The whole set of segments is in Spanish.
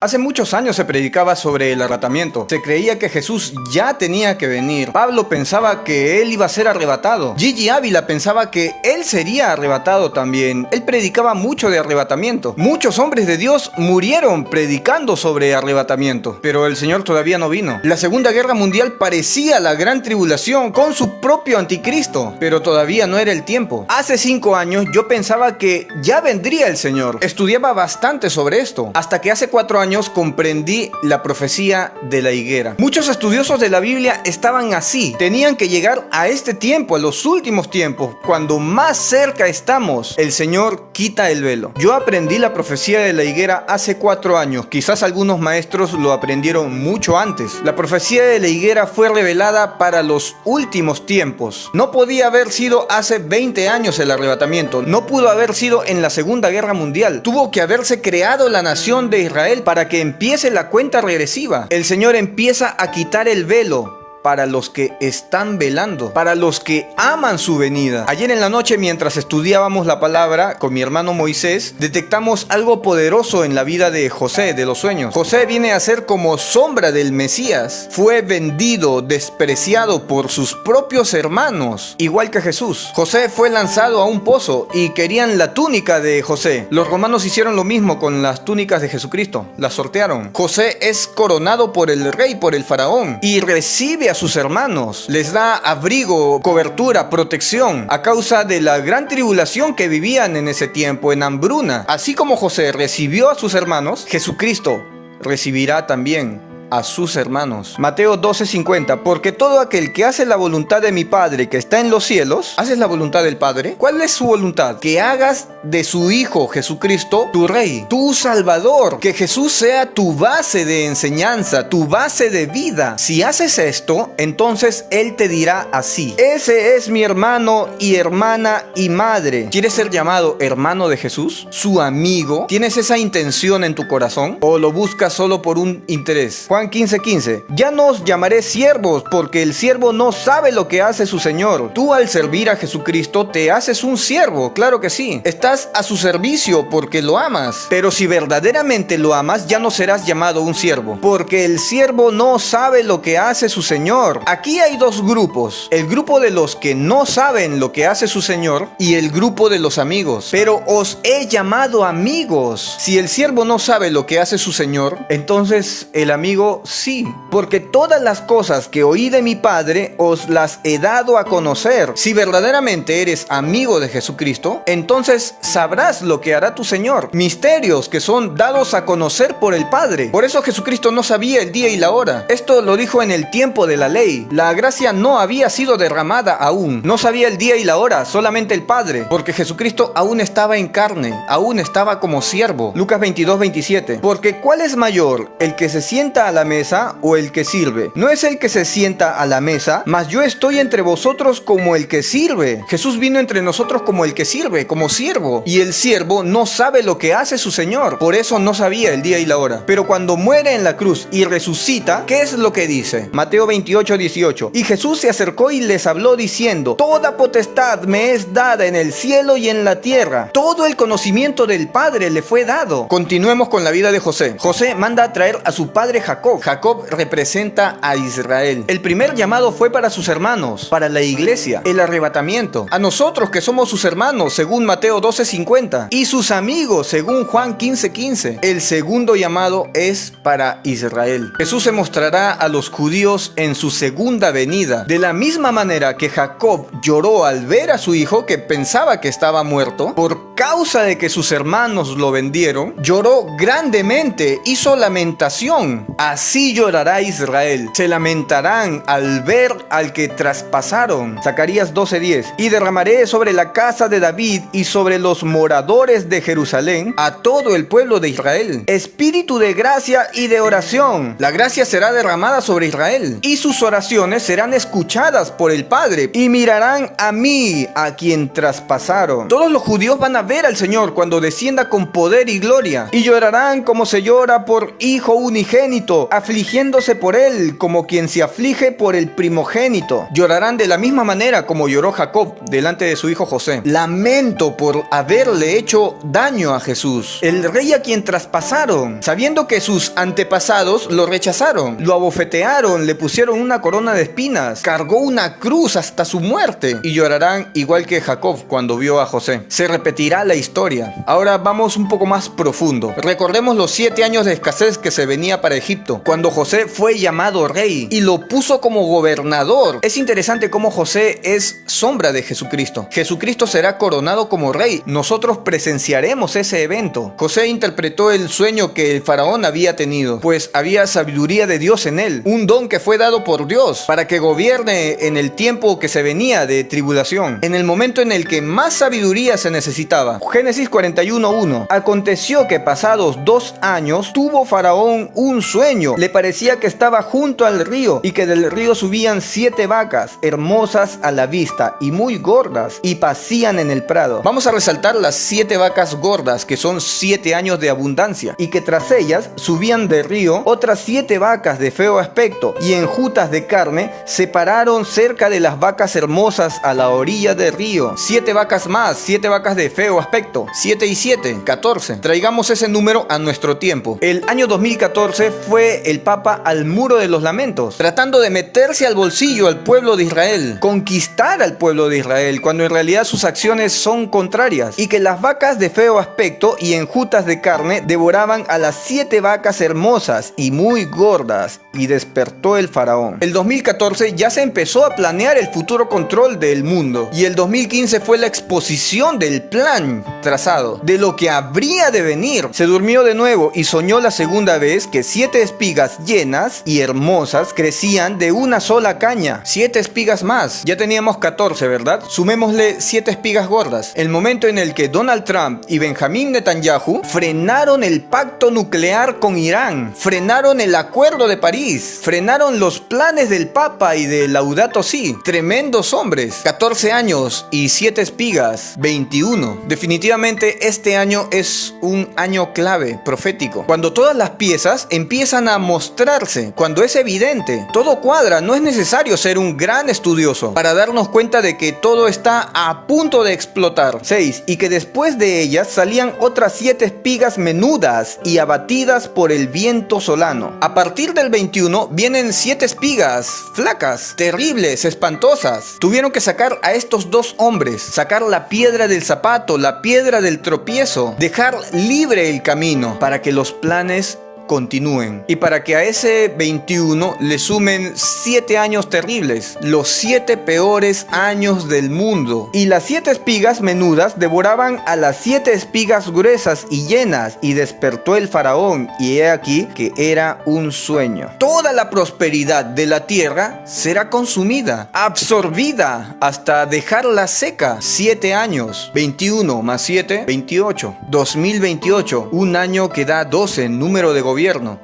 Hace muchos años se predicaba sobre el arrebatamiento. Se creía que Jesús ya tenía que venir. Pablo pensaba que él iba a ser arrebatado. Gigi Ávila pensaba que él sería arrebatado también. Él predicaba mucho de arrebatamiento. Muchos hombres de Dios murieron predicando sobre arrebatamiento. Pero el Señor todavía no vino. La Segunda Guerra Mundial parecía la gran tribulación con su propio anticristo. Pero todavía no era el tiempo. Hace 5 años yo pensaba que ya vendría el Señor. Estudiaba bastante sobre esto. Hasta que hace 4 años comprendí la profecía de la higuera. Muchos estudiosos de la Biblia estaban así. Tenían que llegar a este tiempo, a los últimos tiempos. Cuando más cerca estamos, el Señor quita el velo. Yo aprendí la profecía de la higuera hace 4 años. Quizás algunos maestros lo aprendieron mucho antes. La profecía de la higuera fue revelada para los últimos tiempos. No podía haber sido hace 20 años el arrebatamiento. No pudo haber sido en la Segunda Guerra Mundial. Tuvo que haberse creado la nación de Israel para que empiece la cuenta regresiva. El Señor empieza a quitar el velo para los que están velando, para los que aman su venida. Ayer en la noche, mientras estudiábamos la palabra con mi hermano Moisés, detectamos algo poderoso en la vida de José, de los sueños. José viene a ser como sombra del Mesías. Fue vendido, despreciado por sus propios hermanos, igual que Jesús. José fue lanzado a un pozo y querían la túnica de José. Los romanos hicieron lo mismo con las túnicas de Jesucristo, las sortearon. José es coronado por el rey, por el faraón, y recibe a sus hermanos, les da abrigo, cobertura, protección a causa de la gran tribulación que vivían en ese tiempo, en hambruna. Así como José recibió a sus hermanos, Jesucristo recibirá también a sus hermanos. Mateo 12:50. Porque todo aquel que hace la voluntad de mi Padre que está en los cielos, ¿haces la voluntad del Padre? ¿Cuál es su voluntad? Que hagas de su Hijo Jesucristo tu Rey, tu Salvador, que Jesús sea tu base de enseñanza, tu base de vida. Si haces esto, entonces Él te dirá así: ese es mi hermano y hermana y madre. ¿Quieres ser llamado hermano de Jesús? ¿Su amigo? ¿Tienes esa intención en tu corazón? ¿O lo buscas solo por un interés? Juan 15:15. Ya no os llamaré siervos, porque el siervo no sabe lo que hace su Señor. Tú, al servir a Jesucristo, te haces un siervo, claro que sí. Estás a su servicio porque lo amas. Pero si verdaderamente lo amas, ya no serás llamado un siervo, porque el siervo no sabe lo que hace su Señor. Aquí hay dos grupos: el grupo de los que no saben lo que hace su Señor y el grupo de los amigos. Pero os he llamado amigos. Si el siervo no sabe lo que hace su Señor, entonces el amigo sí, porque todas las cosas que oí de mi Padre os las he dado a conocer. Si verdaderamente eres amigo de Jesucristo, entonces sabrás lo que hará tu Señor. Misterios que son dados a conocer por el Padre. Por eso Jesucristo no sabía el día y la hora. Esto lo dijo en el tiempo de la ley. La gracia no había sido derramada aún. No sabía el día y la hora, solamente el Padre, porque Jesucristo aún estaba en carne, aún estaba como siervo. Lucas 22:27. Porque ¿cuál es mayor, el que se sienta a la mesa o el que sirve? No es el que se sienta a la mesa, mas yo estoy entre vosotros como el que sirve. Jesús vino entre nosotros como el que sirve, como siervo. Y el siervo no sabe lo que hace su Señor. Por eso no sabía el día y la hora. Pero cuando muere en la cruz y resucita, ¿qué es lo que dice? Mateo 28:18. Y Jesús se acercó y les habló diciendo: toda potestad me es dada en el cielo y en la tierra. Todo el conocimiento del Padre le fue dado. Continuemos con la vida de José. José manda a traer a su padre Jacob. Jacob representa a Israel. El primer llamado fue para sus hermanos, para la iglesia, el arrebatamiento. A nosotros que somos sus hermanos, según Mateo 12:50, y sus amigos, según Juan 15:15. El segundo llamado es para Israel. Jesús se mostrará a los judíos en su segunda venida. De la misma manera que Jacob lloró al ver a su hijo que pensaba que estaba muerto, por causa de que sus hermanos lo vendieron, lloró grandemente, hizo lamentación. Así llorará Israel. Se lamentarán al ver al que traspasaron. Zacarías 12:10. Y derramaré sobre la casa de David y sobre los moradores de Jerusalén a todo el pueblo de Israel espíritu de gracia y de oración. La gracia será derramada sobre Israel y sus oraciones serán escuchadas por el Padre, y mirarán a mí, a quien traspasaron. Todos los judíos van a ver al Señor cuando descienda con poder y gloria, y llorarán como se llora por hijo unigénito, llorando, afligiéndose por él como quien se aflige por el primogénito. Llorarán de la misma manera como lloró Jacob delante de su hijo José. Lamento por haberle hecho daño a Jesús, el rey a quien traspasaron, sabiendo que sus antepasados lo rechazaron, lo abofetearon, le pusieron una corona de espinas, cargó una cruz hasta su muerte. Y llorarán igual que Jacob cuando vio a José. Se repetirá la historia. Ahora vamos un poco más profundo. Recordemos los 7 años de escasez que se venía para Egipto, cuando José fue llamado rey y lo puso como gobernador. Es interesante cómo José es sombra de Jesucristo. Jesucristo será coronado como rey. Nosotros presenciaremos ese evento. José interpretó el sueño que el faraón había tenido, pues había sabiduría de Dios en él, un don que fue dado por Dios para que gobierne en el tiempo que se venía de tribulación, en el momento en el que más sabiduría se necesitaba. Génesis 41:1. Aconteció que pasados 2 años tuvo Faraón un sueño. Le parecía que estaba junto al río y que del río subían 7 vacas, hermosas a la vista y muy gordas, y pacían en el prado. Vamos a resaltar las 7 vacas gordas, que son 7 años de abundancia, y que tras ellas subían del río otras 7 vacas de feo aspecto, y enjutas de carne se pararon cerca de las vacas hermosas a la orilla del río. 7 vacas más, 7 vacas de feo aspecto. 7 y 7, 14. Traigamos ese número a nuestro tiempo. El año 2014 fue el Papa al muro de los lamentos, tratando de meterse al bolsillo al pueblo de Israel, conquistar al pueblo de Israel, cuando en realidad sus acciones son contrarias, y que las vacas de feo aspecto y enjutas de carne devoraban a las 7 vacas hermosas y muy gordas, y despertó el faraón. El 2014 ya se empezó a planear el futuro control del mundo, y el 2015 fue la exposición del plan trazado, de lo que habría de venir. Se durmió de nuevo y soñó la segunda vez que 7 espigas llenas y hermosas crecían de una sola caña. 7 espigas más. Ya teníamos 14, ¿verdad? Sumémosle 7 espigas gordas. El momento en el que Donald Trump y Benjamín Netanyahu frenaron el pacto nuclear con Irán, frenaron el acuerdo de París, frenaron los planes del Papa y de Laudato Si. Tremendos hombres. 14 años y 7 espigas. 21. Definitivamente este año es un año clave, profético, cuando todas las piezas empiezan a mostrarse, cuando es evidente, todo cuadra. No es necesario ser un gran estudioso para darnos cuenta de que todo está a punto de explotar. 6. Y que después de ellas salían otras 7 espigas menudas y abatidas por el viento solano. A partir del 21 vienen 7 espigas flacas, terribles, espantosas. Tuvieron que sacar a estos 2 hombres, sacar la piedra del zapato, la piedra del tropiezo, dejar libre el camino para que los planes continúen, y para que a ese 21 le sumen 7 años terribles, los 7 peores años del mundo. Y las 7 espigas menudas devoraban a las 7 espigas gruesas y llenas, y despertó el faraón, y he aquí que era un sueño. Toda la prosperidad de la tierra será consumida, absorbida, hasta dejarla seca. 7 años, 21 más 7, 28. 2028, un año que da 12, número de gobierno.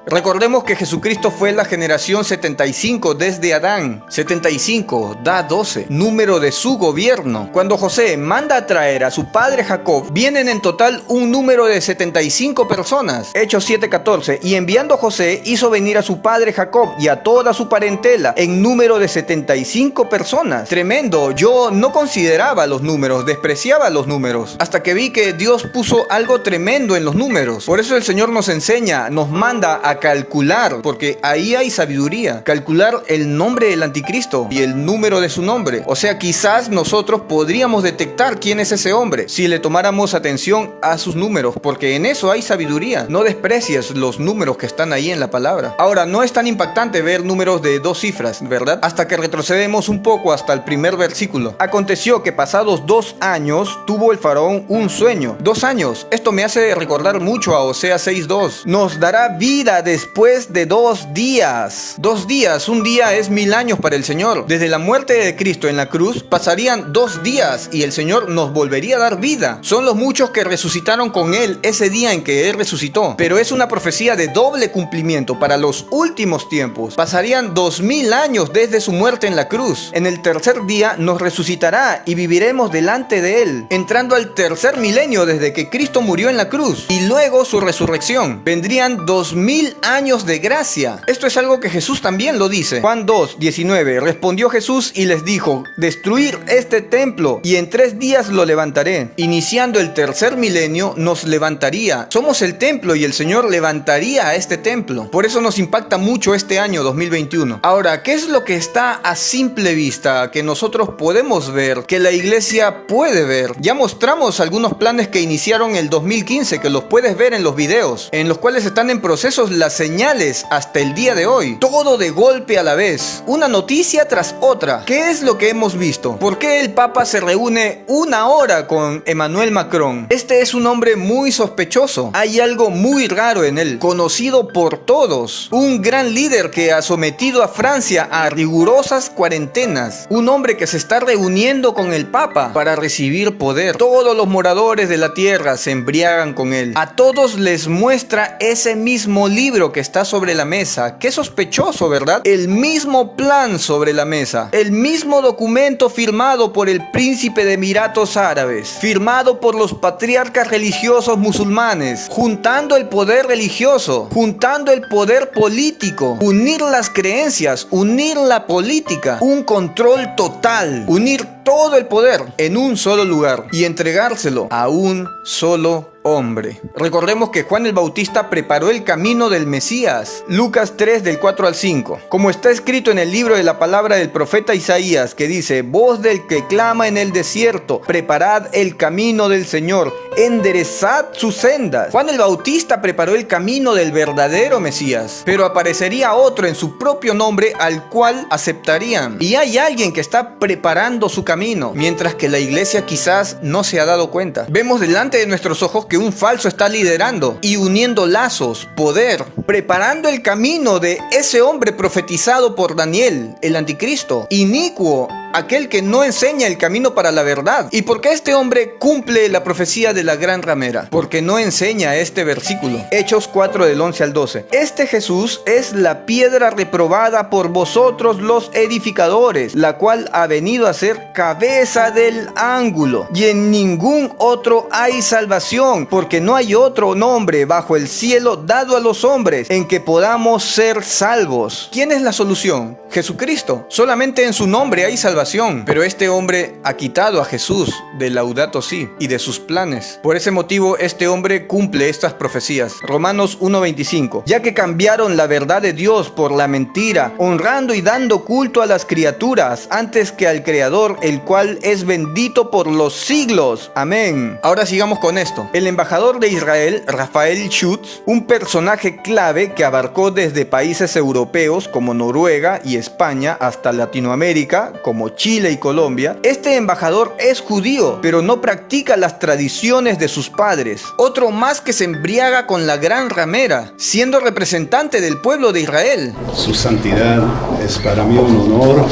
Recordemos que Jesucristo fue la generación 75 desde Adán. 75 da 12, número de su gobierno. Cuando José manda a traer a su padre Jacob, vienen en total un número de 75 personas. Hechos 7:14. Y enviando José, hizo venir a su padre Jacob y a toda su parentela, en número de 75 personas. Tremendo. Yo no consideraba los números, despreciaba los números, hasta que vi que Dios puso algo tremendo en los números. Por eso el Señor nos enseña, nos manda a calcular, porque ahí hay sabiduría. Calcular el nombre del anticristo y el número de su nombre. O sea, quizás nosotros podríamos detectar quién es ese hombre si le tomáramos atención a sus números, porque en eso hay sabiduría. No desprecies los números que están ahí en la palabra. Ahora, no es tan impactante ver números de 2 cifras, ¿verdad? Hasta que retrocedemos un poco hasta el primer versículo. Aconteció que pasados 2 años tuvo el faraón un sueño. 2 años. Esto me hace recordar mucho a Oseas 6:2. Nos dará vida después de 2 días. 2 días, un día es 1000 años para el Señor. Desde la muerte de Cristo en la cruz pasarían 2 días y el Señor nos volvería a dar vida. Son los muchos que resucitaron con Él ese día en que Él resucitó. Pero es una profecía de doble cumplimiento para los últimos tiempos. Pasarían 2000 años desde su muerte en la cruz. En el tercer día nos resucitará y viviremos delante de Él, entrando al tercer milenio desde que Cristo murió en la cruz. Y luego su resurrección. Vendrían 2000 2000 años de gracia. Esto es algo que Jesús también lo dice. Juan 2:19. Respondió Jesús y les dijo: destruir este templo y en 3 días lo levantaré. Iniciando el tercer milenio nos levantaría. Somos el templo y el Señor levantaría a este templo. Por eso nos impacta mucho este año 2021. Ahora, ¿qué es lo que está a simple vista que nosotros podemos ver, que la iglesia puede ver? Ya mostramos algunos planes que iniciaron el 2015, que los puedes ver en los videos, en los cuales están en procesos las señales hasta el día de hoy. Todo de golpe a la vez, una noticia tras otra. ¿Qué es lo que hemos visto? ¿Por qué el Papa se reúne 1 hora con Emmanuel Macron? Este es un hombre muy sospechoso. Hay algo muy raro en él, conocido por todos. Un gran líder que ha sometido a Francia a rigurosas cuarentenas. Un hombre que se está reuniendo con el Papa para recibir poder. Todos los moradores de la tierra se embriagan con él. A todos les muestra ese mismo libro que está sobre la mesa. Qué sospechoso, ¿verdad? El mismo plan sobre la mesa. El mismo documento firmado por el príncipe de Emiratos Árabes. Firmado por los patriarcas religiosos musulmanes. Juntando el poder religioso. Juntando el poder político. Unir las creencias. Unir la política. Un control total. Unir todo el poder en un solo lugar y entregárselo a un solo hombre. Recordemos que Juan el Bautista preparó el camino del Mesías. Lucas 3 del 4 al 5. Como está escrito en el libro de la palabra del profeta Isaías, que dice: voz del que clama en el desierto, preparad el camino del Señor, enderezad sus sendas. Juan el Bautista preparó el camino del verdadero Mesías, pero aparecería otro en su propio nombre al cual aceptarían. Y hay alguien que está preparando su camino, mientras que la iglesia quizás no se ha dado cuenta. Vemos delante de nuestros ojos que un falso está liderando y uniendo lazos, poder, preparando el camino de ese hombre profetizado por Daniel, el anticristo, inicuo, aquel que no enseña el camino para la verdad. ¿Y por qué este hombre cumple la profecía de la gran ramera? Porque no enseña este versículo. Hechos 4 del 11 al 12. Este Jesús es la piedra reprobada por vosotros los edificadores, la cual ha venido a ser cabeza del ángulo. Y en ningún otro hay salvación, porque no hay otro nombre bajo el cielo dado a los hombres en que podamos ser salvos. ¿Quién es la solución? Jesucristo. Solamente en su nombre hay salvación. Pero este hombre ha quitado a Jesús de Laudato Si y de sus planes. Por ese motivo este hombre cumple estas profecías. Romanos 1:25. Ya que cambiaron la verdad de Dios por la mentira, honrando y dando culto a las criaturas antes que al Creador, el cual es bendito por los siglos. Amén. Ahora sigamos con esto. El embajador de Israel, Rafael Schutz, un personaje clave que abarcó desde países europeos como Noruega y España hasta Latinoamérica como Chile y Colombia. Este embajador es judío, pero no practica las tradiciones de sus padres. Otro más que se embriaga con la gran ramera, siendo representante del pueblo de Israel. Su santidad, es para mí un honor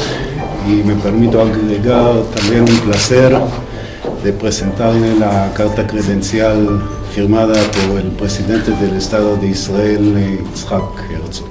y me permito agregar también un placer de presentarle la carta credencial firmada por el presidente del Estado de Israel, Yitzhak Herzog,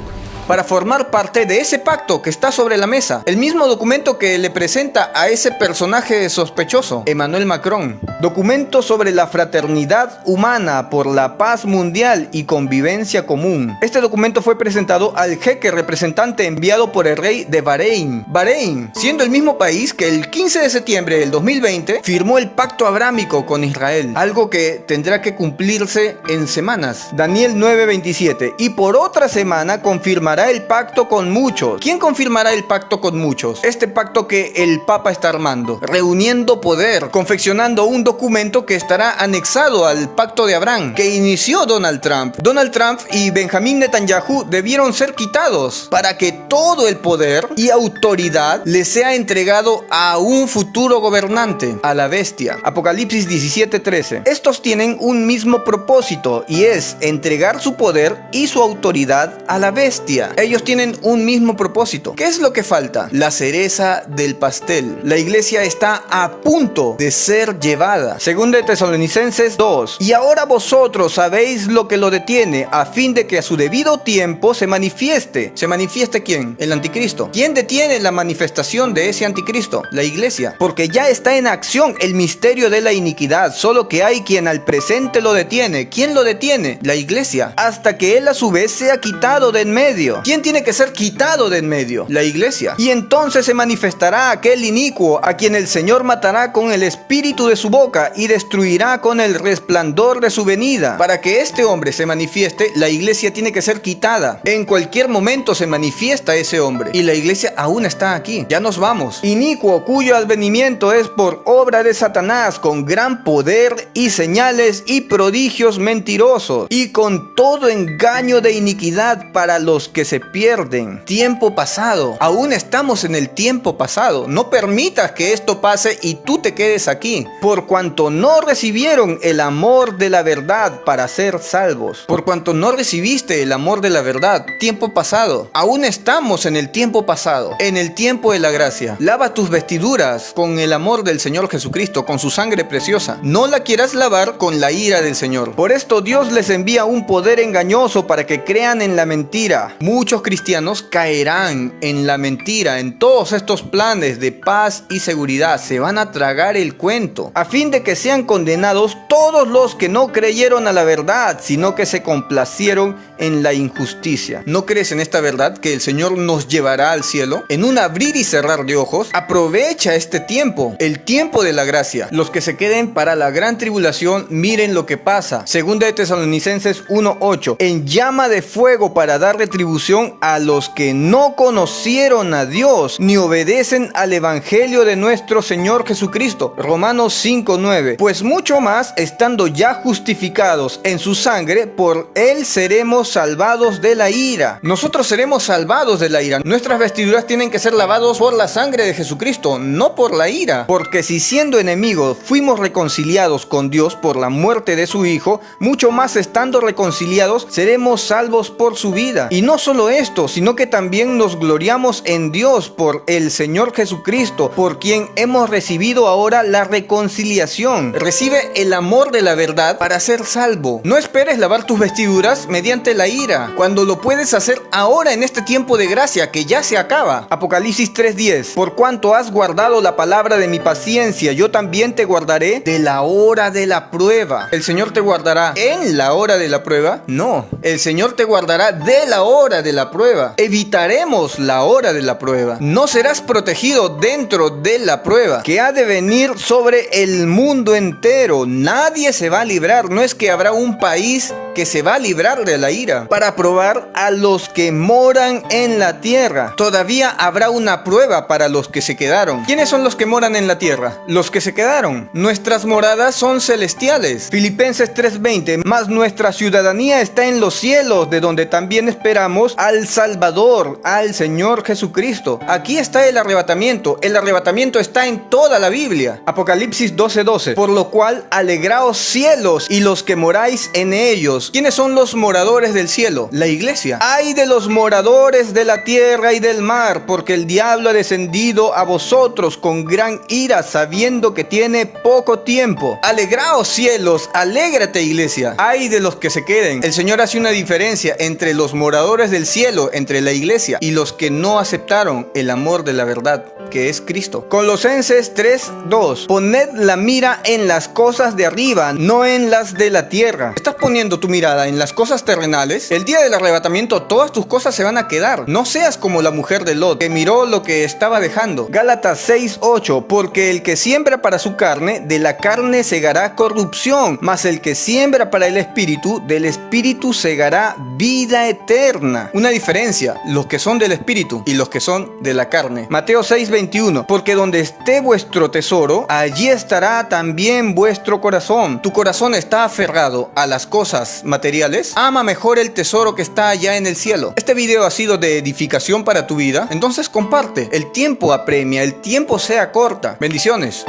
para formar parte de ese pacto que está sobre la mesa. El mismo documento que le presenta a ese personaje sospechoso, Emmanuel Macron. Documento sobre la fraternidad humana por la paz mundial y convivencia común. Este documento fue presentado al jeque representante enviado por el rey de Bahrein. Bahrein, siendo el mismo país que el 15 de septiembre del 2020 firmó el pacto abrámico con Israel. Algo que tendrá que cumplirse en semanas. Daniel 9:27. Y por otra semana confirmará el pacto con muchos. ¿Quién confirmará el pacto con muchos? Este pacto que el Papa está armando, reuniendo poder, confeccionando un documento que estará anexado al pacto de Abraham, que inició Donald Trump. Donald Trump y Benjamín Netanyahu debieron ser quitados para que todo el poder y autoridad le sea entregado a un futuro gobernante, a la bestia. Apocalipsis 17:13. Estos tienen un mismo propósito y es entregar su poder y su autoridad a la bestia. iglesia. Ellos tienen un mismo propósito. ¿Qué es lo que falta? La cereza del pastel. La iglesia está a punto de ser llevada. Segunda de Tesalonicenses 2. Y ahora vosotros sabéis lo que lo detiene, a fin de que a su debido tiempo se manifieste. ¿Se manifieste quién? El anticristo. ¿Quién detiene la manifestación de ese anticristo? La iglesia. Porque ya está en acción el misterio de la iniquidad, solo que hay quien al presente lo detiene. ¿Quién lo detiene? La iglesia. Hasta que él a su vez sea quitado de en medio. ¿Quién tiene que ser quitado de en medio? La iglesia. Y entonces se manifestará aquel inicuo, a quien el Señor matará con el espíritu de su boca y destruirá con el resplandor de su venida. Para que este hombre se manifieste, la iglesia tiene que ser quitada. En cualquier momento se manifiesta ese hombre. Y la iglesia aún está aquí. Ya nos vamos. Inicuo, cuyo advenimiento es por obra de Satanás, con gran poder y señales y prodigios mentirosos, y con todo engaño de iniquidad para los que se pierden. Tiempo pasado. Aún estamos en el tiempo pasado. No permitas que esto pase y tú te quedes aquí. Por cuanto no recibieron el amor de la verdad para ser salvos. Por cuanto no recibiste el amor de la verdad. Tiempo pasado. Aún estamos en el tiempo pasado. En el tiempo de la gracia. Lava tus vestiduras con el amor del Señor Jesucristo, con su sangre preciosa. No la quieras lavar con la ira del Señor. Por esto Dios les envía un poder engañoso para que crean en la mentira. Muchos cristianos caerán en la mentira, en todos estos planes de paz y seguridad. Se van a tragar el cuento, a fin de que sean condenados todos los que no creyeron a la verdad, sino que se complacieron en la injusticia. ¿No crees en esta verdad que el Señor nos llevará al cielo? En un abrir y cerrar de ojos. Aprovecha este tiempo, el tiempo de la gracia. Los que se queden para la gran tribulación, miren lo que pasa. Segunda de Tesalonicenses 1:8. En llama de fuego para dar retribución a los que no conocieron a Dios, ni obedecen al evangelio de nuestro Señor Jesucristo. Romanos 5:9. Pues mucho más, estando ya justificados en su sangre, por él seremos salvados de la ira. Nosotros seremos salvados de la ira. Nuestras vestiduras tienen que ser lavados por la sangre de Jesucristo, no por la ira. Porque si siendo enemigos fuimos reconciliados con Dios por la muerte de su Hijo, mucho más estando reconciliados seremos salvos por su vida. Y no solo esto, sino que también nos gloriamos en Dios por el Señor Jesucristo, por quien hemos recibido ahora la reconciliación. Recibe el amor de la verdad para ser salvo. No esperes lavar tus vestiduras mediante la ira, cuando lo puedes hacer ahora en este tiempo de gracia que ya se acaba. Apocalipsis 3:10. Por cuanto has guardado la palabra de mi paciencia, yo también te guardaré de la hora de la prueba. ¿El Señor te guardará en la hora de la prueba? No, el Señor te guardará de la hora de la prueba. Evitaremos la hora de la prueba. No serás protegido dentro de la prueba que ha de venir sobre el mundo entero. Nadie se va a librar. No es que habrá un país que se va a librar de la ira para probar a los que moran en la tierra. Todavía habrá una prueba para los que se quedaron. ¿Quiénes son los que moran en la tierra? Los que se quedaron. Nuestras moradas son celestiales. Filipenses 3:20. Mas nuestra ciudadanía está en los cielos, de donde también esperamos al Salvador, al Señor Jesucristo. Aquí está el arrebatamiento. El arrebatamiento está en toda la Biblia. Apocalipsis 12:12. Por lo cual alegraos cielos y los que moráis en ellos. ¿Quiénes son los moradores del cielo? La iglesia. ¡Ay de los moradores de la tierra y del mar! Porque el diablo ha descendido a vosotros con gran ira, sabiendo que tiene poco tiempo. Alegraos cielos, alégrate iglesia. ¡Ay de los que se queden! El Señor hace una diferencia entre los moradores del cielo, entre la iglesia, y los que no aceptaron el amor de la verdad, que es Cristo. Colosenses 3:2. Poned la mira en las cosas de arriba, no en las de la tierra. ¿Estás poniendo tu mirada en las cosas terrenales? El día del arrebatamiento todas tus cosas se van a quedar. No seas como la mujer de Lot, que miró lo que estaba dejando. Gálatas 6:8. Porque el que siembra para su carne, de la carne segará corrupción, mas el que siembra para el espíritu, del espíritu segará vida eterna. Una diferencia, los que son del espíritu y los que son de la carne. Mateo 6:21. Porque donde esté vuestro tesoro, allí estará también vuestro corazón. ¿Tu corazón está aferrado a las cosas materiales? Ama mejor el tesoro que está allá en el cielo. Este video ha sido de edificación para tu vida, entonces comparte. El tiempo apremia, el tiempo sea corta. Bendiciones.